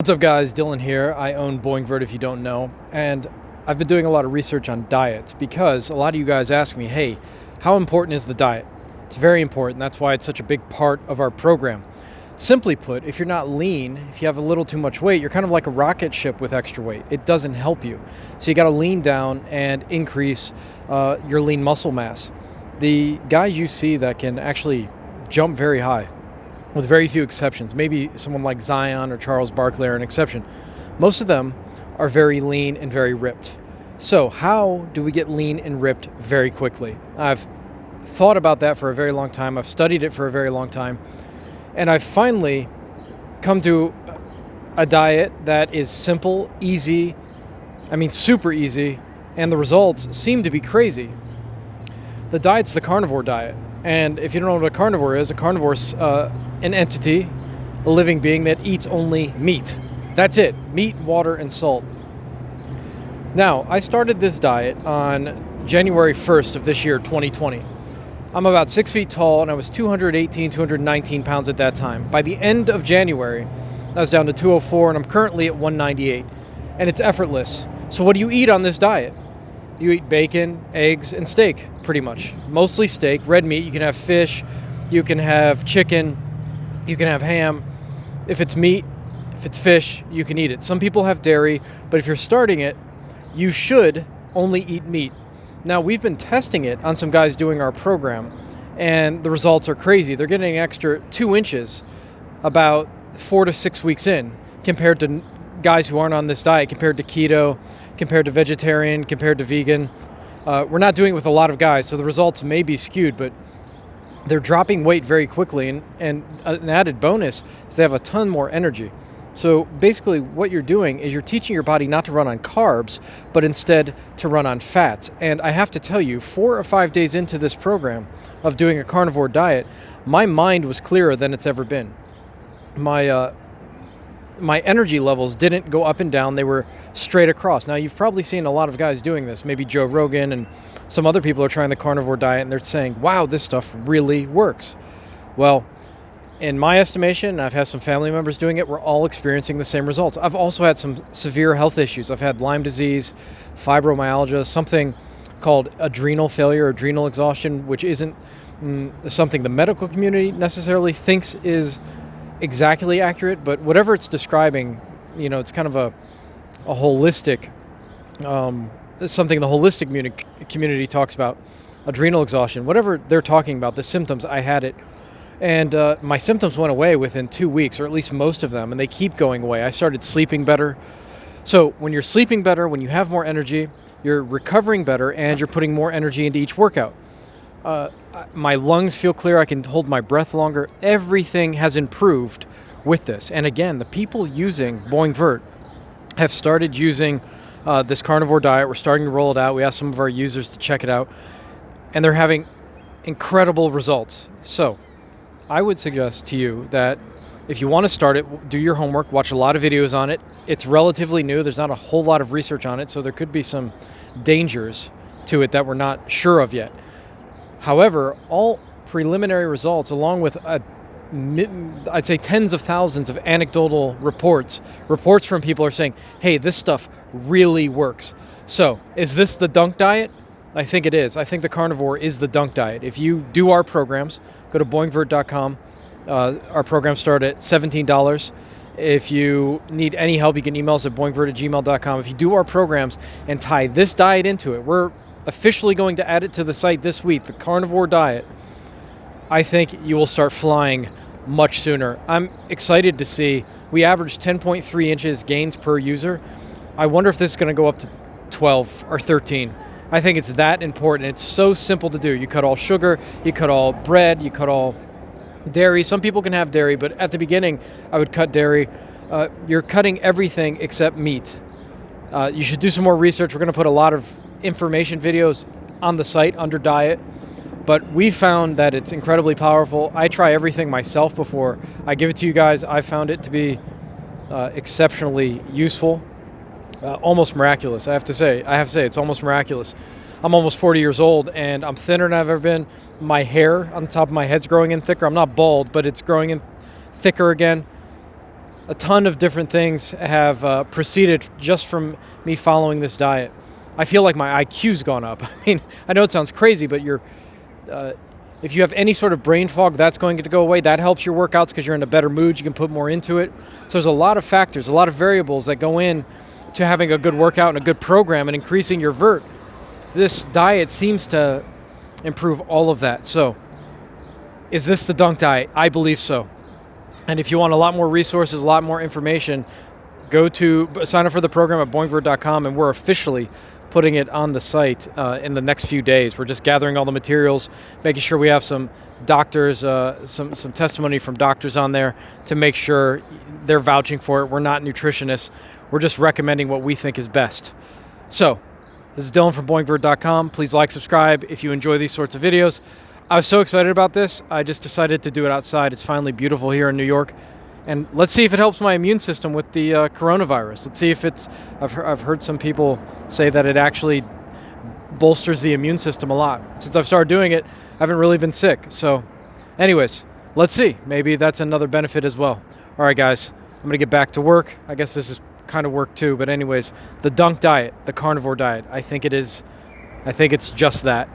What's up guys, Dylan here. I own BoingVERT if you don't know, and I've been doing a lot of research on diets because a lot of you guys ask me, hey, how important is the diet? It's very important. That's why it's such a big part of our program. Simply put, if you're not lean, if you have a little too much weight, you're kind of like a rocket ship with extra weight. It doesn't help you. So you got to lean down and increase your lean muscle mass. The guys you see that can actually jump very high, with very few exceptions. Maybe someone like Zion or Charles Barkley are an exception. Most of them are very lean and very ripped. So how do we get lean and ripped very quickly? I've thought about that for a very long time. I've studied it for a very long time. And I've finally come to a diet that is simple, easy, super easy, and the results seem to be crazy. The diet's the carnivore diet. And if you don't know what a carnivore is an entity, a living being that eats only meat. That's it. Meat, water, and salt. Now, I started this diet on January 1st of this year, 2020. I'm about 6 feet tall, and I was 218, 219 pounds at that time. By the end of January, I was down to 204, and I'm currently at 198. And it's effortless. So what do you eat on this diet? You eat bacon, eggs, and steak, pretty much. Mostly steak, red meat. You can have fish, you can have chicken, you can have ham. If it's meat, if it's fish, you can eat it. Some people have dairy, but if you're starting it, you should only eat meat. Now, we've been testing it on some guys doing our program, and the results are crazy. They're getting an extra 2 inches about 4 to 6 weeks in compared to guys who aren't on this diet, compared to keto, compared to vegetarian, compared to vegan. We're not doing it with a lot of guys, so the results may be skewed, but they're dropping weight very quickly, and an added bonus is they have a ton more energy. So basically what you're doing is you're teaching your body not to run on carbs, but instead to run on fats. And I have to tell you, 4 or 5 days into this program of doing a carnivore diet, my mind was clearer than it's ever been. My energy levels didn't go up and down, they were straight across. Now, you've probably seen a lot of guys doing this. Maybe Joe Rogan and some other people are trying the carnivore diet, and they're saying, wow, this stuff really works. Well, in my estimation, I've had some family members doing it, we're all experiencing the same results. I've also had some severe health issues. I've had Lyme disease, fibromyalgia, something called adrenal failure, adrenal exhaustion, which isn't something the medical community necessarily thinks is exactly accurate, but whatever it's describing, it's kind of a holistic, something the holistic community talks about, adrenal exhaustion, whatever they're talking about, the symptoms, I had it. And my symptoms went away within 2 weeks, or at least most of them, and they keep going away. I started sleeping better. So when you're sleeping better, when you have more energy, you're recovering better, and you're putting more energy into each workout. My lungs feel clear. I can hold my breath longer. Everything has improved with this. And again, the people using BoingVERT have started using this carnivore diet. We're starting to roll it out. We asked some of our users to check it out, and they're having incredible results. So I would suggest to you that if you want to start it, do your homework, watch a lot of videos on it. It's relatively new. There's not a whole lot of research on it, so there could be some dangers to it that we're not sure of yet. However, all preliminary results, along with I'd say tens of thousands of anecdotal reports from people are saying, hey, this stuff really works. So is this the dunk diet? I think it is. I think the carnivore is the dunk diet. If you do our programs, go to BoingVERT.com. Our programs start at $17. If you need any help, you can email us at BoingVERT@gmail.com. If you do our programs and tie this diet into it, we're officially going to add it to the site this week, the carnivore diet. I think you will start flying much sooner. I'm excited to see. We averaged 10.3 inches gains per user. I wonder if this is going to go up to 12 or 13. I think it's that important. It's so simple to do. You cut all sugar, you cut all bread, you cut all dairy. Some people can have dairy, but at the beginning, I would cut dairy. You're cutting everything except meat. You should do some more research. We're going to put a lot of information videos on the site under diet, but we found that it's incredibly powerful. I try everything myself before I give it to you guys. I found it to be exceptionally useful, almost miraculous. I have to say it's almost miraculous. I'm almost 40 years old, and I'm thinner than I've ever been. My hair on the top of my head's growing in thicker. I'm not bald, but it's growing in thicker again. a ton of different things have proceeded just from me following this diet. I feel like my IQ's gone up. I mean, I know it sounds crazy, but if you have any sort of brain fog, that's going to go away. That helps your workouts because you're in a better mood. You can put more into it. So there's a lot of factors, a lot of variables that go in to having a good workout and a good program and increasing your VERT. This diet seems to improve all of that. So is this the dunk diet? I believe so. And if you want a lot more resources, a lot more information, go to sign up for the program at BoingVERT.com, and we're officially putting it on the site in the next few days. We're just gathering all the materials, making sure we have some doctors, some testimony from doctors on there to make sure they're vouching for it. We're not nutritionists. We're just recommending what we think is best. So, this is Dylan from BoingVERT.com. Please like, subscribe if you enjoy these sorts of videos. I was so excited about this, I just decided to do it outside. It's finally beautiful here in New York. And let's see if it helps my immune system with the coronavirus. Let's see if I've heard some people say that it actually bolsters the immune system a lot. Since I've started doing it, I haven't really been sick. So anyways, let's see. Maybe that's another benefit as well. All right, guys, I'm going to get back to work. I guess this is kind of work too. But anyways, the dunk diet, the carnivore diet, I think it's just that.